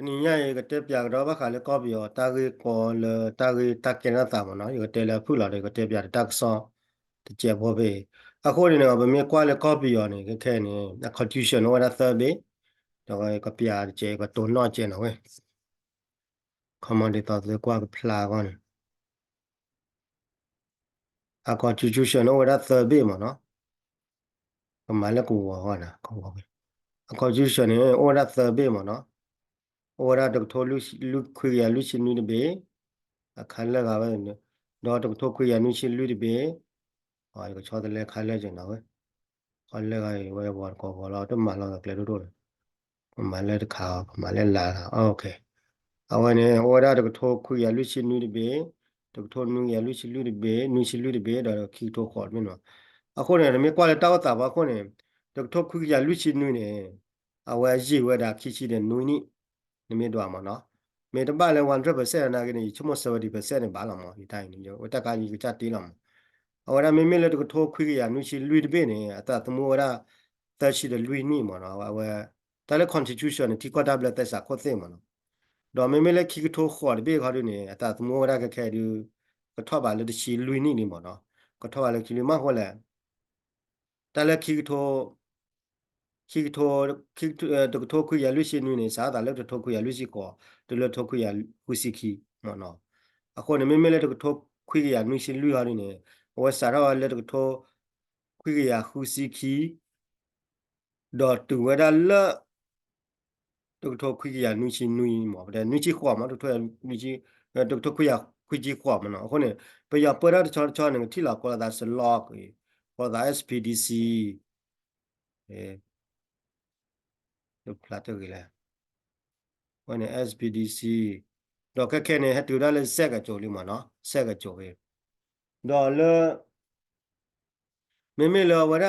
นี่ยก็เตปยากดอกบักขาเลก็บิอตากีกอลตากีตาเกนะตามเนาะก็เตลพูลาเลยก็เตปยาตากซอตเจบเบအခုနေတော့ဗမေကွာလေကောပီယောနေခဲနေ confusion ဝရသဘေတော့ကပြာကျေကတုံတော့ကျင်တော့ဝဲ command တော့ကွာဖလာကောနေအ constitution ဝရသဘေမနော်ကမလည်းကိုဟောနာကောပဲ constitution ဝရသဘေမနော်ဝရတော့ထိုလူခွေရလူချင်းနေဘေအခါလည်းကပဲတော့ထိုခွေရလူချင်းလူဘေဟောကိုချောတယ်လေခါလဲကျင်တော့ဝဲခါလဲကဝဲဘောကောတော့တမလာကလေတို့မလည်းတခါမလည်းလာโอเคအဝနေဟောရတော့ထိုခွေရလူချင်းလူဘေတော့ထိုနူရလူချင်းလူဘေနူချင်းလူဘေတော့ခီထိုခေါ်မင်းနော်အခုနေမြေကွာလေတောက်တာပါခုနေတော့ထိုခွေရလူချင်းနူနေအဝဲကြီးဝဲတာခီချီတဲ့နူနီနမြေတော့မှာနော်မေတပါလဲ100%နာကနေချမ70%နဲ့ပါလာမှာဒီတိုင်းနေရောတက်ကကြီးကြတေးလာမှာawara meme le to tho khwi ya nu chi lui de be ne ata tmo wara ta chi de lui ni mo no wa ta le constitution ti ko da bla ta sa ko the mo no do meme le ki tho kho de be kha de ne ata tmo wara ka khe du ko tho ba le de chi lui ni mo no ko tho ba le chi lui ma ho le ta le ki tho to tho khwi ya lui chi nu ne sa da le to tho khwi ya lui chi ko to le tho khwi ya hu si ki mo no ako ne meme le to tho khwi ya nu chi lui ha ni neဝဆရာလည်းတော့ခွေရခုစီခီဒေါ်တူဝရလတော့ခွေရနူချီနူမော်တဲ့နူချီခွာမတော့နူချီတော့ခွေရခွေကြီးခွာမနော်ခုနေပရပရချောချောနေတိလာကောလာဒါစလော့ကောဒါ SPDC တော့ဖလာတော့ကြလေခုနေ SPDC တော့ကဲနေဟတူရလည်းဆက်ကကြိုလိမနော်ဆက်ကကြိုပဲတော့လေမေလောဝရ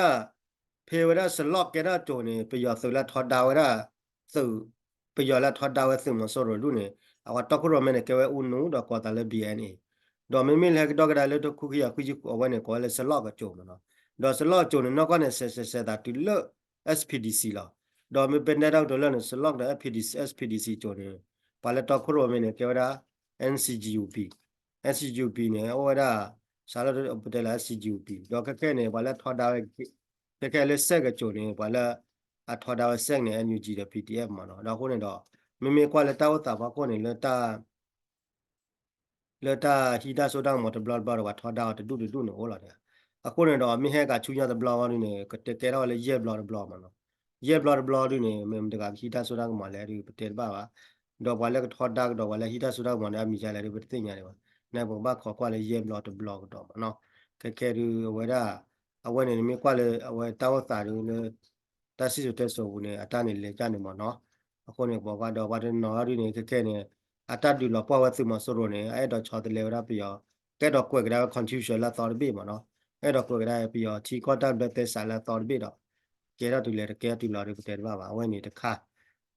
ဖေဝရစလော့ကရတိုနေပယောသုလထောဒါဝရသုပယောလထောဒါဝသုမစောရလူနေအဝတကရမနေကဝဲဥနုတော့ကောတလည်း BNA တော့မေလည်းတော့ကလည်းတော့ခုခရခုကြီးအဝနဲ့ကောလည်းစလော့ကကြုံနော်တော့စလော့ကြုံနေတော့ကနေဆက်တာတူလ SPDC လားတော့မေပနေတော့တော့လည်းစလော့တဲ့ SPDC ကြုံနေပါလက်တော့ခရမနေကဝရ NCGUP နေဩဝရရှာလတ်ပတလာ CGUP တော့ကဲနေဘာလဲထော်တာကဲလက်ဆက်ကကြုံနေဘာလဲအထော်တာဆက်နေ NUG တဲ့ PDF မှာတော့တော့ခုနေတော့မေကွာလက်တောက်တာဘာခုနေလက်တာဟီတာဆိုတာမတ်ဘလဘတော့ထော်တာတူနေဟောလာတယ်အခုနေတော့မိဟဲကချူရတဲ့ဘလောင်းနေကတဲတော့လေရဲဘလောမှာနော်ရဲဘလောနေမေတကဟီတာဆိုတာကမလဲဒီပတဲပါတော့ဘာလဲထော်တာတော့ဘာလဲဟီတာဆိုတာကမလဲမိချလဲဒီပတဲညာတယ်ပါနေဘဘာခေါ်ကွာလေရဲဘလောတော့နော်ကဲဒီဝရအဝဲနေမြေကွာလေအဝဲတောက်တာလူနေတဆီဆိုတဲ့ဆိုဘူးနေအတနေလေကြနေမနော်အခုနေဘောကတော့ဘာတဲ့နော်ရီနေကဲနေအတတူလောပေါ်ဝတ်သူမဆိုရိုနေအဲ့တော့ချော်တလေရပြရောကဲတော့ကွက်ကဒါ confusion လာတော်ပြီမနော်အဲ့တော့ကွက်ကဒါပြရောချီကောတာဘက်တဲ့ဆာလာတော်ပြီတော့ကဲတော့တူလေကဲတူလာရတဲ့ဘာအဝဲနေတခါ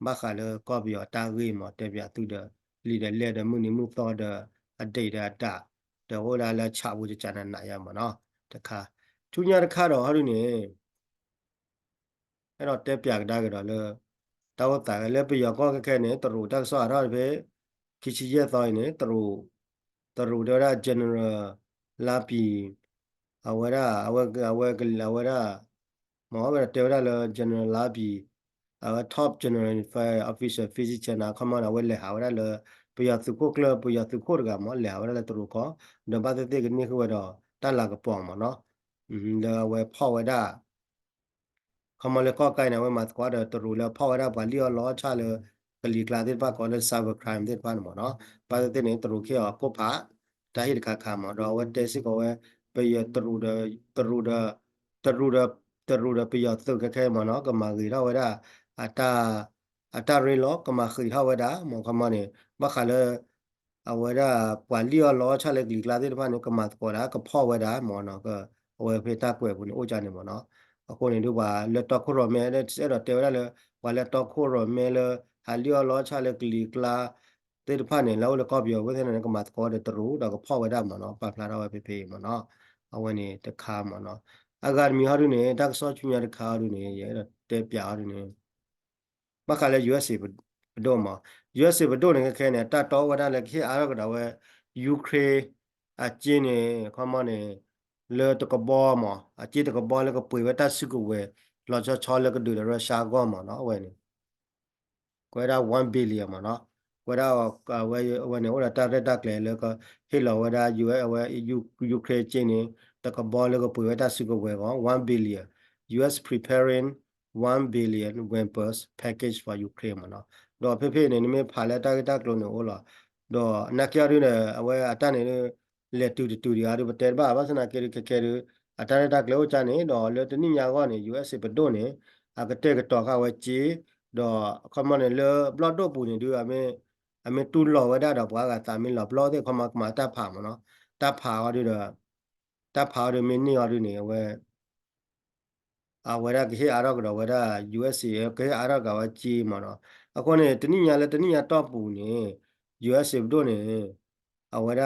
မခါလေကောပြရောတာဝေးမတဲ့ပြသူတဲ့လီတဲ့လက်တဲ့မှုနေမှုတော်တဲ့အတိတ်တာတဲ့ဟိုလာချဘူးကြတဲ့နာရမနော်တခါထူညာတခါတော့ဟာလူနေအဲ့တော့တက်ပြကဒါကတော့လေတောက်တာလည်းပြရောကောကဲနေတရူတက်ဆောရပဲခိချီရဲ့သားနေတရူတော့ general လာပြီအဝရမောဘတေရလ general လာပြီtop general fire officer physical နာခမနာဝဲလေဟာဝရလေပြရသူကိုကလပြရသူကိုကမောလေဟာဝရလေတရူကောဒဘာတဲ့ကနေခွေတော့တလာကပေါမနော်လေဝဲဖောက်ဝဲတာခမလေကောကိုင်နေဝဲမှာကွာတဲ့တရူလေဖောက်ဝဲတာဘာလီယောလောချလေကလီကလာတဲ့ပါကောလေ cyber crime တဲ့ပါမနော်ဘာတဲ့နေတရူခေကိုဖာဒါဟိခါမတော့ဝဲတဲ့စစ်ကိုဝဲပြရတရူပြရသူကခဲမနော်ကမာဂီတော့ဝဲတာအတာရေလောကမာခီဟဝဲတာမောခမနေဘခါလေအဝဲတာပွာလီယောလောချလေကလီကလာတဲ့ပါနေကမာကောတာကဖောက်ဝဲတာမောနော်ကဝဲဖေတာကွယ်ဘူးနေအိုကြနေမောနော်အခုနေတို့ပါလက်တော့ခိုရမဲတဲ့အဲ့တော့တဲရလေဝါလက်တော့ခိုရမဲလေဟာလီယောလောချလေကလီကလာတဲ့ဖာနေလောလကောပြောဝဲတဲ့နေကမာကောတဲ့တရူတော့ကဖောက်ဝဲတာမောနော်ပါဖလာတော့ဖေမောနော်အဝဲနေတခါမောနော်အဂါမီဟာရုနေတက်ဆောချူညာတခါရုနေရဲတဲ့ပြားရုနေမခါလဲ USA do ma USA do ne ke ne ta to wa da le ke a da we Ukraine a chin ne kama ne le to ko bo ma a chi to ko bo le ko pui wa ta su ko we lo cho le ko do le Russia go ma no we ne ko da 1 billion ma no ko da we ne wa ta da le ko he lo wa da US we Ukraine chin ne to ko bo le ko pui wa ta su ko we 1 billion US preparing 1 billion weapons package for Ukraine မနော်တော့ဖေဖေနေနေမဖာလက်တာကလုံးနေဟောလာတော့နက်ကျရနေအဝဲအတန်းနေလက်တူရီအားဘတဲဘာဘာစနာကေကေကေအတန်းတာကလို့ချနေတော့လေတနိညာကနေ USA ဘဒိုနေအကတဲ့ကတော့ခဝဲချီတော့ခမနေလေဘလော့တော့ပူနေဒီအမေတူလောဝဒါတော့ဘွားကတာမင်းလောဘလော့တဲ့ခမကမတာဖာမနော်တာဖာရဒီတော့တာဖာရမင်းနေရဒီနေဝဲဝရကဟေအာရကတော့ဝရ USA ကဟေအာရကဝချီမနော်အခုနေတနိညာလဲတနိညာတော့ပူနေ USA ဘဒိုနေဝရ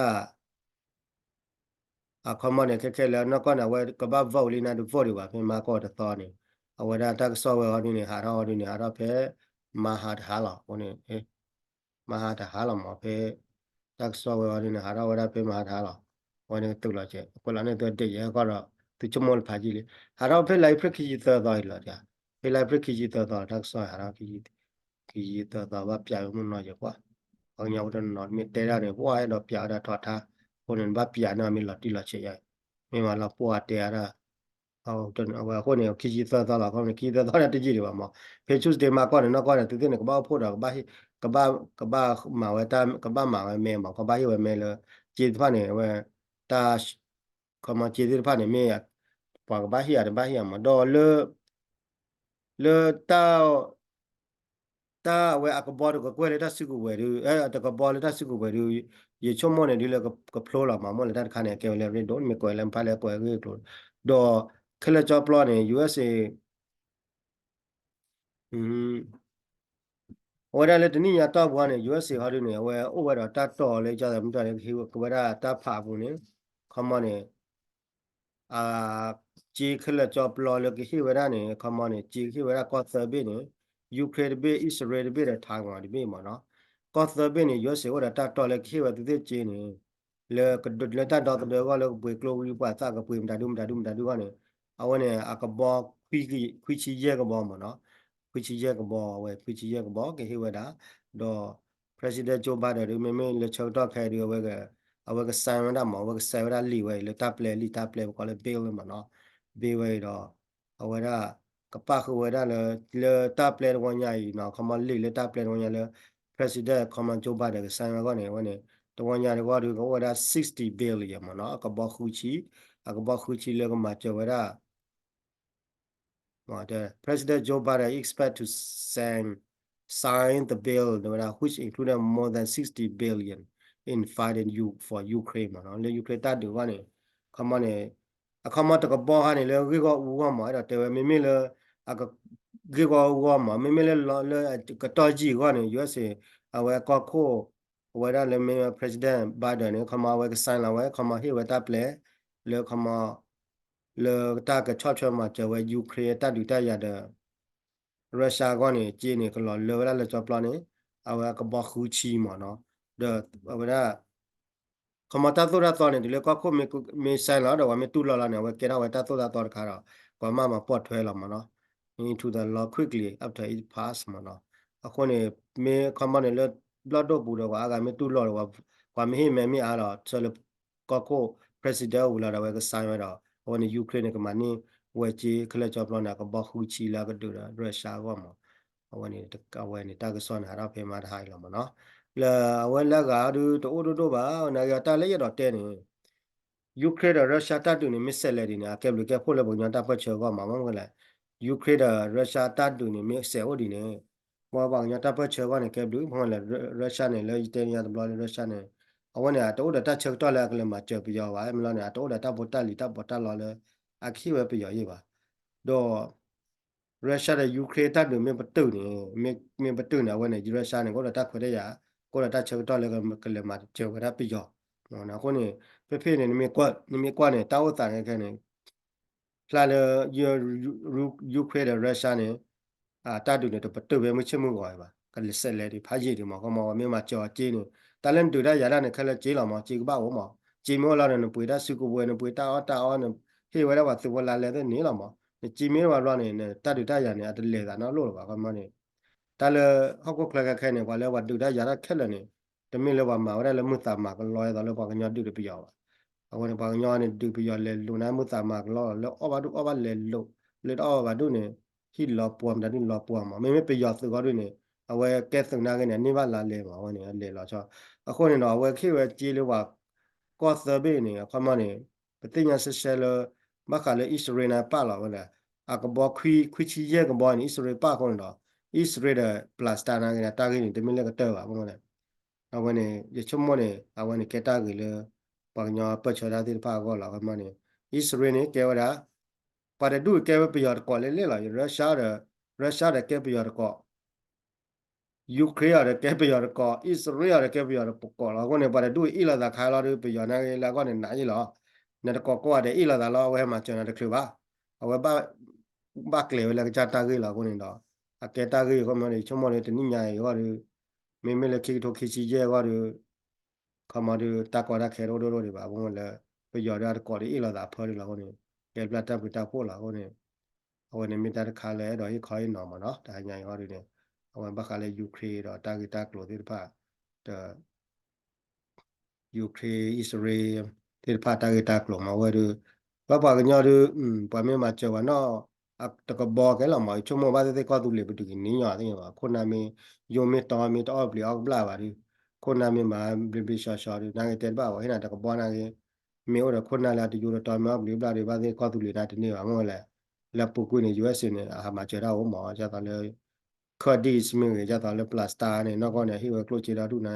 ခမနေခဲလဲနော်ကနဝဲကဘာဗောလီနာဒူဗော်ဒီပါဖင်မာကောတသောနေဝရတက်ဆောဝဲဟောဒီနေဟာရောဒီနေဟာတော့ဖဲမဟာဟာလာဟိုနေမဟာဟာလာမဖဲတက်ဆောဝဲဟောဒီနေဟာရောဝရဖဲမဟာဟာလာဟိုနေတူလာချက်ကိုလာနေတော့တည့်ရကတော့သူချမောလ်ဖာကြီးလေဟာတော့ဖဲလိုက်ဖက်ခီသောတော်လာကြဖဲလိုက်ဖက်ခီသောတော်တက်ဆောဟာရောခီသောတော်ဘာပြာမနော်ရကွာအောင်ရောက်တော့နော်မြတဲရတယ်ဘွားရတော့ပြာတာထော်ထားคนนั้นบ้าปียนามีหลอดที่หลอดเชียไม่มาเราปวดเตียระเอาจนเอาคนเนี่ยคิดจีตอเราคนเนี่ยคิดตอเนี่ยที่จีดีว่ามั้งเพชรชุดเดมาก่อนเนี่ยนอกก่อนเนี่ยตื่นเนี่ยก็บ้าพูดเราก็บ้าหมาไว้ตาก็บ้าหมาไว้แม่หมาก็บ้าอยู่ไว้แม่เลยจีนฟ้าเนี่ยว่าตาเขามาจีนฟ้าเนี่ยแม่ปากบ้าเหียบ้าเหียมาดอเลตา ta we akabor ko kwere ta siku weru ta ka bol ta siku weru ye chomo ne dile ka phlo la ma mo le ta khane ke le re don me ko le pha le ko ge to do khale cho plo ne USA ora le tni ya ta bwa ne USA ha ne we over ta to le ja da mu ta le ki ko ra ta pha bu ne khama ne จีขึ้นแล้วจอบรอเลยกี่วันนี้คำมันเนี่ยจีกี่วันก็เซอร์เบเนี่ยยูเครนเบอิสราเอลเบเนี่ยทางวันนี้เบมั้งเนาะก็เซอร์เบเนี่ยยูเอสว่าตัดต่อเลยกี่วันที่จีเนี่ยเลยก็ดูเลยตัดต่อตัวก็เลยบุยกลัวอยู่ป่ะซากก็บุยมันได้ดูกันเนี่ยเอาเนี่ยอากาบอกคุยชี้แยกก็บอกมั้งเนาะคุยชี้แยกก็บอกเว้ยคุยชี้แยกก็บอกกี่วันนะดอ president Joe Biden หรือไม่เลยเชิญต่อแค่เดียวเว้ยก็เอาไว้ก็ใส่มันได้หมอไว้ก็ใส่มันได้ลีไว้เลยตับเลยลีตับเลยก็เลยเบลเลยมั้งเนาะ ဘေးဝဲတော့အဝရကပခဝရလေတာပလက်ဝန်ညာကြီးနော်ခမလေးလေတာပလက်ဝန်ညာလေ president ခမန်ဂျိုဘိုင်ဒန်ဆိုင်မှာကနေဝနေတဝန်ညာတွေကတော့ဝရ60 billion မနော်ကဘခုချီလေကမှာကျဝရ the President Joe Biden expect to sign the bill, which included more than 60 billion in fighting for Ukraine. The Ukraine that do one, come on, a come out of a ball, honey, we got warm. I don't tell me, Miller, I got give warm, Miller, Katoji, one, USA, I will call call. Whether the President Biden come out with a sign away, come out here with that play, look come out. လေတာကချောချောမှာကျဝဲယူကရိန်းတတူတရတဲ့ရုရှားကနေကျင်းနေကလောလောလာချောပလနေအဝကဘခူချီမနော်တဲ့အဝရခမတာတော့တော်နေဒီလေကခုမေဆိုင်လာတော့မတူလာလာနေဝကေရဝတာတော့တော်ခါတော့ကမမပတ်ထွဲလာမနော် into the law quickly after it pass မနော်အခုနေမေခမနေလေဘလတ်တော့ဘူးတော့အာကမေတူလောတော့ကမေဟိမေမီအားတော့ဆလကခု president ဝလာတော့ကဆိုင်ရတော့ဟိုနေယူကရိန်းကမနီဝဲချီခလက်ချောပလနာကဘခူချီလာကတူတာရုရှားကမဟိုနေတကဝဲနေတာကစောနာရဖေမာထိုင်လာမနော်လာဝဲလက်ကတူတိုးပါနာရတာလည်းရတော့တဲနေယူကရိန်းရုရှားတတူနေမစ်ဆက်လေဒီနာကဲဘလကဖို့လေဘုံညာတပ်ပတ်ချောကမှာမမကလည်းယူကရိန်းရုရှားတတူနေမစ်ဆက်ဟိုဒီနေဘောဘောညာတပ်ပတ်ချောကနေကဲဘလူမဟုတ်လေရုရှားနေလေတဲနီယာတဘလရုရှားနေအဝနဲ့တော့တက်ချက်တော့လည်းကလည်းမကြပြရောပါမလို့နဲ့တော့တက်ပေါ်တက်လီတက်ပေါ်တက်လာလဲအခီဝဲပြရောရေးပါတော့ရုရှားနဲ့ယူကရိန်းတပ်တွေမပတုနေမပတုနေဝနဲ့ရုရှားနဲ့ကိုတက်ခွဲရကိုတက်ချက်တော့လည်းကလည်းမကြောက်ရပြရောနော်ခုနေဖေနေနမကွနဲ့တောက်တာနေခဲ့နေဖလာလေယူကရိန်းနဲ့ရုရှားနဲ့တပ်တွေနဲ့ပတုပဲမချမှုပါ ကလေးဆက်လေဒီဖာကြီးဒီမှာကမောမေမကြောကျင်းတလန်တူရရရနဲ့ခလက်ကြီးလာမကြီးကပါဝမကြီးမောလာနဲ့ပွေတာစုကပွဲနဲ့ပွေတာအောနဲ့ဟေဝရဝသဝလာလေတဲ့နေလာမကြီးမေဝလာနဲ့တတူတရနဲ့အတလေတာနော်လို့ပါကမနေတလဟောက်ကလကခဲနေပါလဲဝတူတရရခက်လည်းနေတမင်းလောပါမှာဝရလည်းမှုတာမှာကလောရတော့လောပါကညတူတပြရောအဝင်ပါညောနေတူပြရောလေလူနာမှုတာမှာကလောလောအဘဒုအဘလေလို့လေတော့ဘာဒုနေဟိလောပွမ်ဒါဒုလောပွမ်မမေမေပြရောသကောဒုနေအဝဲကဲစနာကနေနေပါလာလေပါဝနေလေလောချောအခုနေတော့အဝဲခေဝဲကြီးလို့ပါကောသဘေနေခမနေပတိညာဆက်ဆက်လမခါလေဣစရေနာပါလာဝလဲအကဘောခွီချီရဲကဘောနေဣစရေပါခွန်တော့ဣစရေတဲ့ပလတ်စတာနာကနေတာကနေတမင်းလည်းကတော့ပါဘုံလေအဝဲနေရချုံမနေအဝဲနေကတာကြီးလေပညာပတ်ချတာတိဖာကောလာကမနေဣစရေနေကေဝရာပါရဒုကေဝပြရကောလေလေလာရုရှားတဲ့ကေပြရကောယူကရိန်းရတဲ့ကဲပြရကောဣစရေးရတဲ့ကဲပြရပကောလာကိုနေပါတယ်တို့ဣလာသာခါလာတို့ပြရနာလာကောနေနိုင်လောနေကောကောတဲ့ဣလာသာလောဝဲမှာကျွန်တော်တခုပါအဝဲဘာကလေဝဲလာကြတာကြီးလာကိုနေတော့အကဲတာကြီးကိုမနေချုံမနေတနိညာရောမေမေလေခိထိုခိစီရဲရောခမတို့တကောရခဲရိုတို့တွေပါဘုံလေပြရရကောဣလာသာဖော်လာကိုနေကဲပလတ်တပ်ပြတာဖို့လာကိုနေအဝဲနေမိတာခါလဲတော့ဟိခေါင်းနော်မနော်ဒါညာရောတွေနေအဝဲဘခါလေယူကရိန်းတော့တာဂီတာကလိုဒီဖာယူကရိန်းဣစရေးဒီဖာတာဂီတာကလိုမဝဲတို့ဘာကညောတို့ပမေမှာကျော်နော်အတကဘောကဲလာမချုံမဘာတဲ့ကောတူလေပတူကင်းညာတဲ့ပါခုနာမီယိုမီတော်မီတော့ဘလအောက်ဘလာပါဒီခုနာမီမှာဘလဘရှာရှာဒီနာငယ်တဲ့ပါဝဟိနာတကဘောနာကြီးမေောရခုနာလာတူရတော်မဘလဘလာတွေဘာတဲ့ကောတူလေနာတနေပါမောလဲလက်ပုကွေးနေ US နေအဟာမှာကျော်တော့မောကြတော့လေခဒီစမင်းကြတော့လေပလတ်စတာနေတော့ကောနေဟိဝကလိုချီတာဒုနာ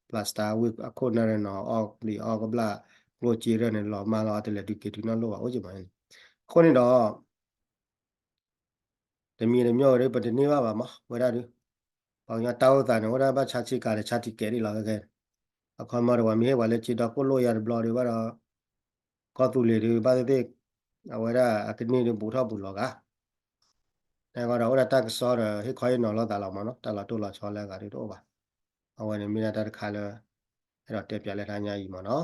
ပလတ်စတာဝိအခုနာရနော်အောက်လီအောက်ကဘလာကလိုချီရနေလောမာလာတယ်လေဒီကတီနော်လောဟုတ်ကြပါခုနေတော့တမီရမျိုးရပတနေပါမဝရတူပေါင်ရတောက်တာနော်ဝရဘချာချီကလည်းချာတီကဲရီလာခဲ့အခမရဝမီဝါလေချီတော့ကိုလိုရဘလော်တွေပါတော့ကောတူလေတွေပါတဲ့အဝရအကနီတွေဘူထောက်ဘူလောကแต่ก็เราได้ตักซอสให้ค่อยนอนแล้วแต่เรามาเนาะแต่เราตัวเราชอบแล้วก็ได้ตัวป่ะเอาไว้ในมีนาตาคาเลยเราเตรียมเลยทางยาอีมาเนาะ